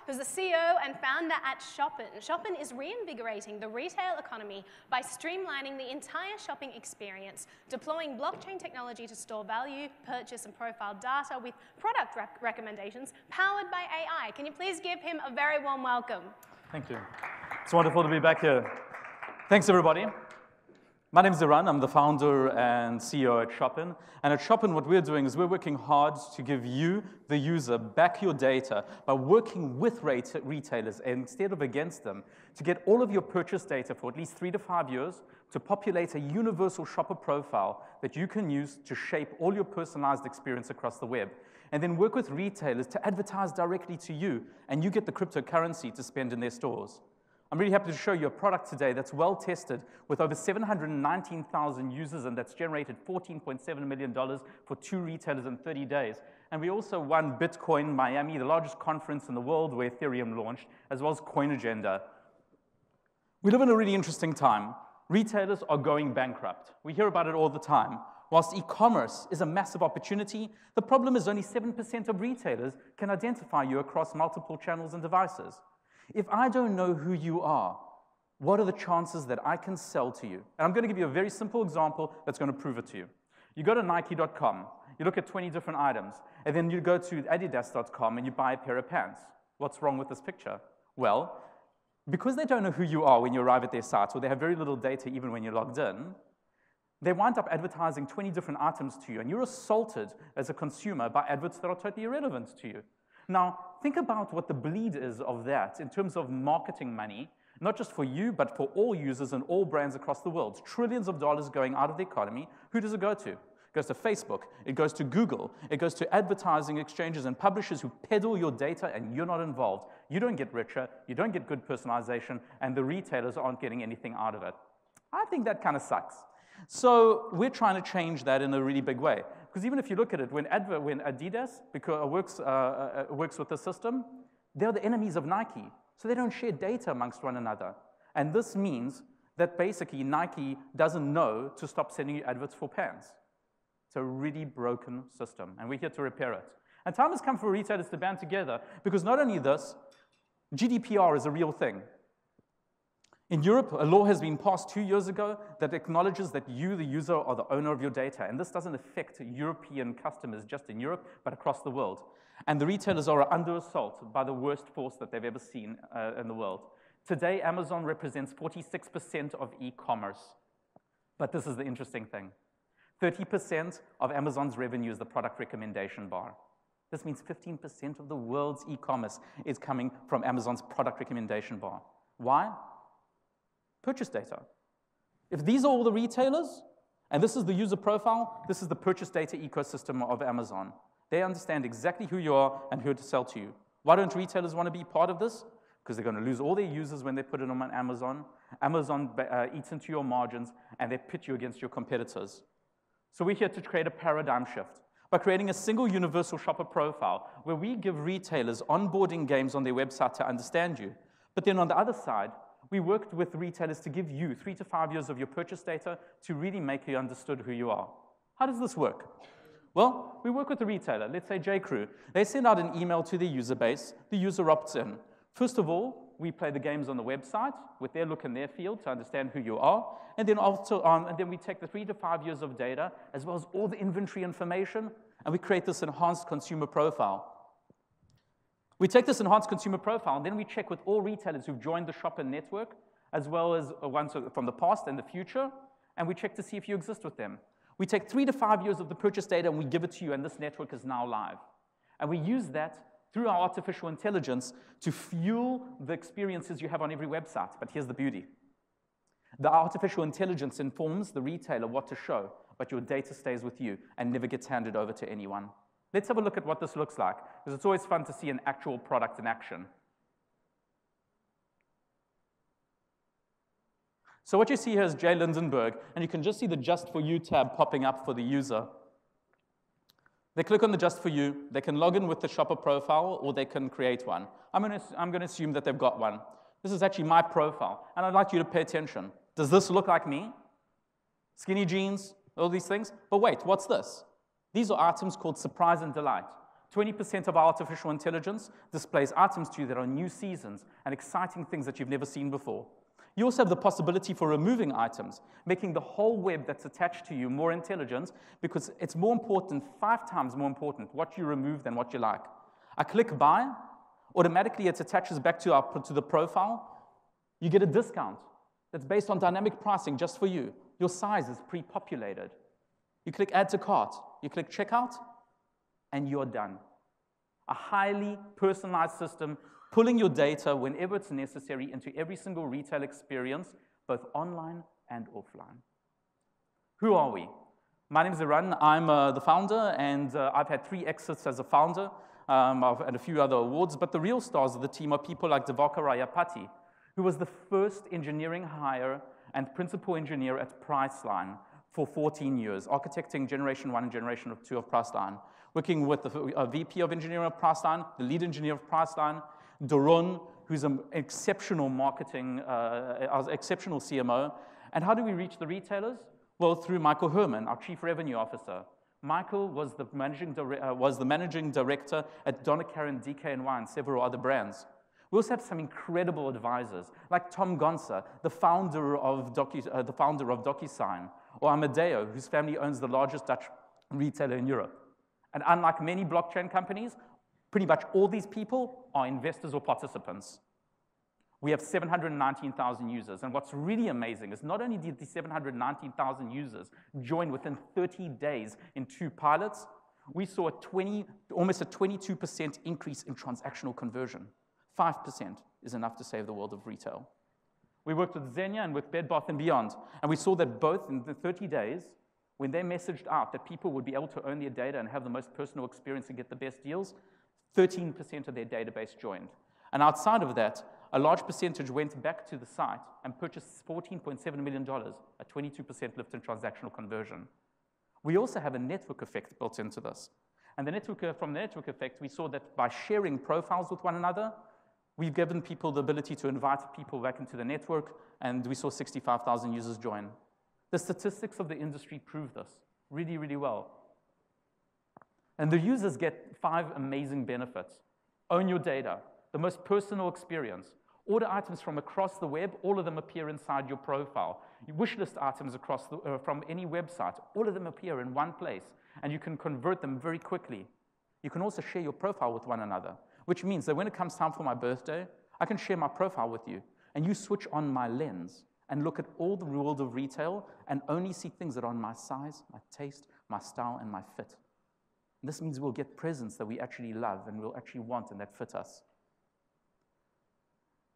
who's the CEO and founder at Shopin. Shopin is reinvigorating the retail economy by streamlining the entire shopping experience, deploying blockchain technology to store value, purchase and profile data with product recommendations powered by AI. Can you please give him a very warm welcome? Thank you. It's wonderful to be back here. Thanks, everybody. My name is Eran. I'm the founder and CEO at Shopin. And at Shopin, what we're doing is we're working hard to give you, the user, back your data by working with retailers instead of against them to get all of your purchase data for at least 3 to 5 years to populate a universal shopper profile that you can use to shape all your personalized experience across the web. And then work with retailers to advertise directly to you, and you get the cryptocurrency to spend in their stores. I'm really happy to show you a product today that's well tested with over 719,000 users, and that's generated $14.7 million for 2 retailers in 30 days. And we also won Bitcoin Miami, the largest conference in the world where Ethereum launched, as well as Coin Agenda. We live in a really interesting time. Retailers are going bankrupt. We hear about it all the time. Whilst e-commerce is a massive opportunity, the problem is only 7% of retailers can identify you across multiple channels and devices. If I don't know who you are, what are the chances that I can sell to you? And I'm going to give you a very simple example that's going to prove it to you. You go to Nike.com, you look at 20 different items, and then you go to Adidas.com and you buy a pair of pants. What's wrong with this picture? Well, because they don't know who you are when you arrive at their site, or they have very little data even when you're logged in, they wind up advertising 20 different items to you, and you're assaulted as a consumer by adverts that are totally irrelevant to you. Now, think about what the bleed is of that in terms of marketing money, not just for you, but for all users and all brands across the world. Trillions of dollars going out of the economy. Who does it go to? It goes to Facebook. It goes to Google. It goes to advertising exchanges and publishers who peddle your data, and you're not involved. You don't get richer. You don't get good personalization, and the retailers aren't getting anything out of it. I think that kind of sucks. So we're trying to change that in a really big way. Because even if you look at it, when Adidas works with the system, they're the enemies of Nike. So they don't share data amongst one another. And this means that basically Nike doesn't know to stop sending you adverts for pants. It's a really broken system, and we're here to repair it. And time has come for retailers to band together, because not only this, GDPR is a real thing. In Europe, a law has been passed 2 years ago that acknowledges that you, the user, are the owner of your data. And this doesn't affect European customers just in Europe, but across the world. And the retailers are under assault by the worst force that they've ever seen in the world. Today, Amazon represents 46% of e-commerce. But this is the interesting thing. 30% of Amazon's revenue is the product recommendation bar. This means 15% of the world's e-commerce is coming from Amazon's product recommendation bar. Why? Purchase data. If these are all the retailers, and this is the user profile, this is the purchase data ecosystem of Amazon. They understand exactly who you are and who to sell to you. Why don't retailers want to be part of this? Because they're going to lose all their users when they put it on Amazon. Amazon eats into your margins, and they pit you against your competitors. So we're here to create a paradigm shift by creating a single universal shopper profile where we give retailers onboarding games on their website to understand you. But then on the other side, we worked with retailers to give you 3 to 5 years of your purchase data to really make you understood who you are. How does this work? Well, we work with a retailer, let's say J.Crew. They send out an email to their user base. The user opts in. First of all, we play the games on the website with their look and their feel to understand who you are. And then we take the 3 to 5 years of data, as well as all the inventory information, and we create this enhanced consumer profile. We take this enhanced consumer profile, and then we check with all retailers who've joined the Shopin network, as well as ones from the past and the future, and we check to see if you exist with them. We take 3 to 5 years of the purchase data, and we give it to you, and this network is now live. And we use that through our artificial intelligence to fuel the experiences you have on every website. But here's the beauty. The artificial intelligence informs the retailer what to show, but your data stays with you and never gets handed over to anyone. Let's have a look at what this looks like, because it's always fun to see an actual product in action. So what you see here is Jay Lindenberg, and you can just see the Just For You tab popping up for the user. They click on the Just For You. They can log in with the shopper profile, or they can create one. I'm going to assume that they've got one. This is actually my profile, and I'd like you to pay attention. Does this look like me? Skinny jeans, all these things? But wait, what's this? These are items called surprise and delight. 20% of our artificial intelligence displays items to you that are new seasons and exciting things that you've never seen before. You also have the possibility for removing items, making the whole web that's attached to you more intelligent, because it's more important, 5 times more important, what you remove than what you like. I click buy, automatically it attaches back to the profile. You get a discount that's based on dynamic pricing just for you. Your size is pre-populated. You click add to cart, you click checkout, and you're done. A highly personalized system pulling your data whenever it's necessary into every single retail experience, both online and offline. Who are we? My name is Eran. I'm the founder, and I've had 3 exits as a founder. I've had a few other awards, but the real stars of the team are people like Divakar Rayapati, who was the first engineering hire and principal engineer at Priceline for 14 years, architecting generation 1 and generation 2 of Priceline, working with the VP of engineering of Priceline, the lead engineer of Priceline, Doron, who's an exceptional exceptional CMO. And how do we reach the retailers? Well, through Michael Herman, our Chief Revenue Officer. Michael was the managing director at Donna Karan, DKNY, and several other brands. We also have some incredible advisors, like Tom Gonsa, the founder of DocuSign, or Amadeo, whose family owns the largest Dutch retailer in Europe. And unlike many blockchain companies, pretty much all these people are investors or participants. We have 719,000 users, and what's really amazing is not only did the 719,000 users join within 30 days in 2 pilots, we saw almost a 22% increase in transactional conversion. 5% is enough to save the world of retail. We worked with Xenia and with Bed Bath & Beyond, and we saw that both in the 30 days, when they messaged out that people would be able to own their data and have the most personal experience and get the best deals, 13% of their database joined. And outside of that, a large percentage went back to the site and purchased $14.7 million, a 22% lift in transactional conversion. We also have a network effect built into this. And from the network effect, we saw that by sharing profiles with one another, we've given people the ability to invite people back into the network, and we saw 65,000 users join. The statistics of the industry prove this really, really well. And the users get 5 amazing benefits. Own your data, the most personal experience. Order items from across the web, all of them appear inside your profile. You wishlist items from any website, all of them appear in one place, and you can convert them very quickly. You can also share your profile with one another, which means that when it comes time for my birthday, I can share my profile with you, and you switch on my lens and look at all the world of retail and only see things that are on my size, my taste, my style, and my fit. And this means we'll get presents that we actually love and we'll actually want and that fit us.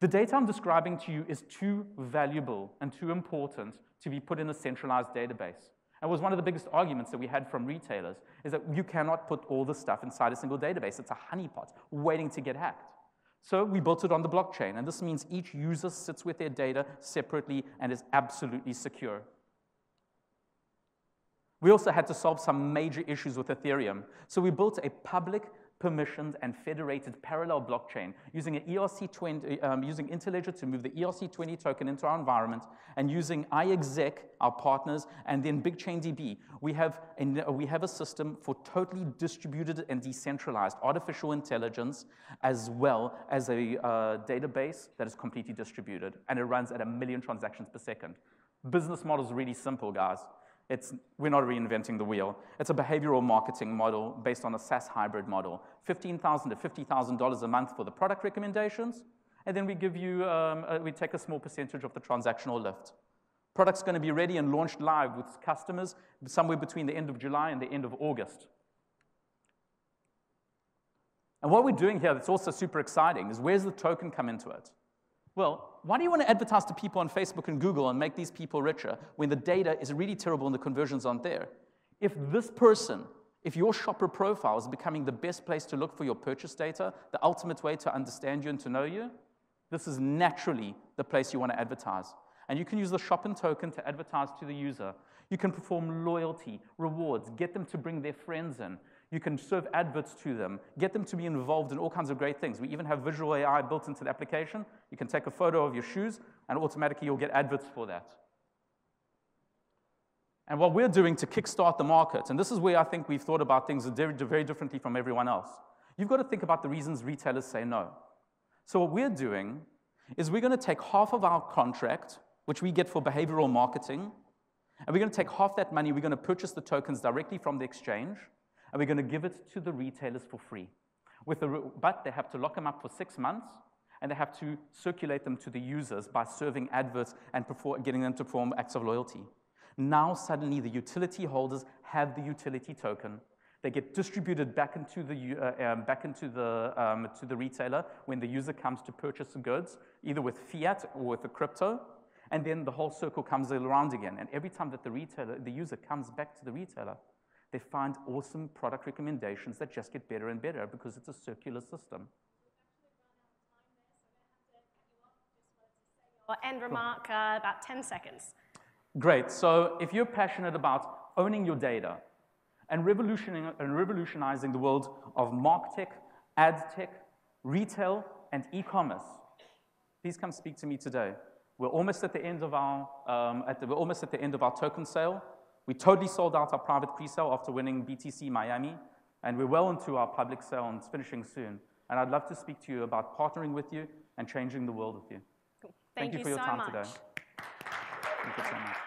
The data I'm describing to you is too valuable and too important to be put in a centralized database. And it was one of the biggest arguments that we had from retailers, is that you cannot put all the stuff inside a single database. It's a honeypot waiting to get hacked. So we built it on the blockchain, and this means each user sits with their data separately and is absolutely secure. We also had to solve some major issues with Ethereum. So we built a public, permissioned, and federated parallel blockchain using an ERC20, using Interledger to move the ERC20 token into our environment, and using iExec, our partners, and then BigChainDB. We have a system for totally distributed and decentralized artificial intelligence, as well as a database that is completely distributed, and it runs at 1 million transactions per second. Business model is really simple, guys. We're not reinventing the wheel. It's a behavioral marketing model based on a SaaS hybrid model. $15,000 to $50,000 a month for the product recommendations, and then we give you, we take a small percentage of the transactional lift. Product's going to be ready and launched live with customers somewhere between the end of July and the end of August. And what we're doing here that's also super exciting is, where's the token come into it? Well, why do you want to advertise to people on Facebook and Google and make these people richer when the data is really terrible and the conversions aren't there? If your shopper profile is becoming the best place to look for your purchase data, the ultimate way to understand you and to know you, this is naturally the place you want to advertise. And you can use the Shopin token to advertise to the user. You can perform loyalty, rewards, get them to bring their friends in. You can serve adverts to them, get them to be involved in all kinds of great things. We even have visual AI built into the application. You can take a photo of your shoes, and automatically you'll get adverts for that. And what we're doing to kickstart the market, and this is where I think we've thought about things very, very differently from everyone else. You've got to think about the reasons retailers say no. So what we're doing is we're going to take half of our contract, which we get for behavioral marketing, and we're going to take half that money, we're going to purchase the tokens directly from the exchange, and we're going to give it to the retailers for free. But they have to lock them up for 6 months, and they have to circulate them to the users by serving adverts and getting them to perform acts of loyalty. Now, suddenly, the utility holders have the utility token. They get distributed back into the retailer when the user comes to purchase the goods, either with fiat or with the crypto, and then the whole circle comes around again. And every time that the user comes back to the retailer, they find awesome product recommendations that just get better and better because it's a circular system. End remark, about 10 seconds. Great. So if you're passionate about owning your data and revolutionizing the world of MarTech, ad tech, retail, and e-commerce, please come speak to me today. We're almost at the end of our token sale. We totally sold out our private pre-sale after winning BTC Miami, and we're well into our public sale and it's finishing soon. And I'd love to speak to you about partnering with you and changing the world with you. Cool. Thank you for your so time much. today. Thank you so much.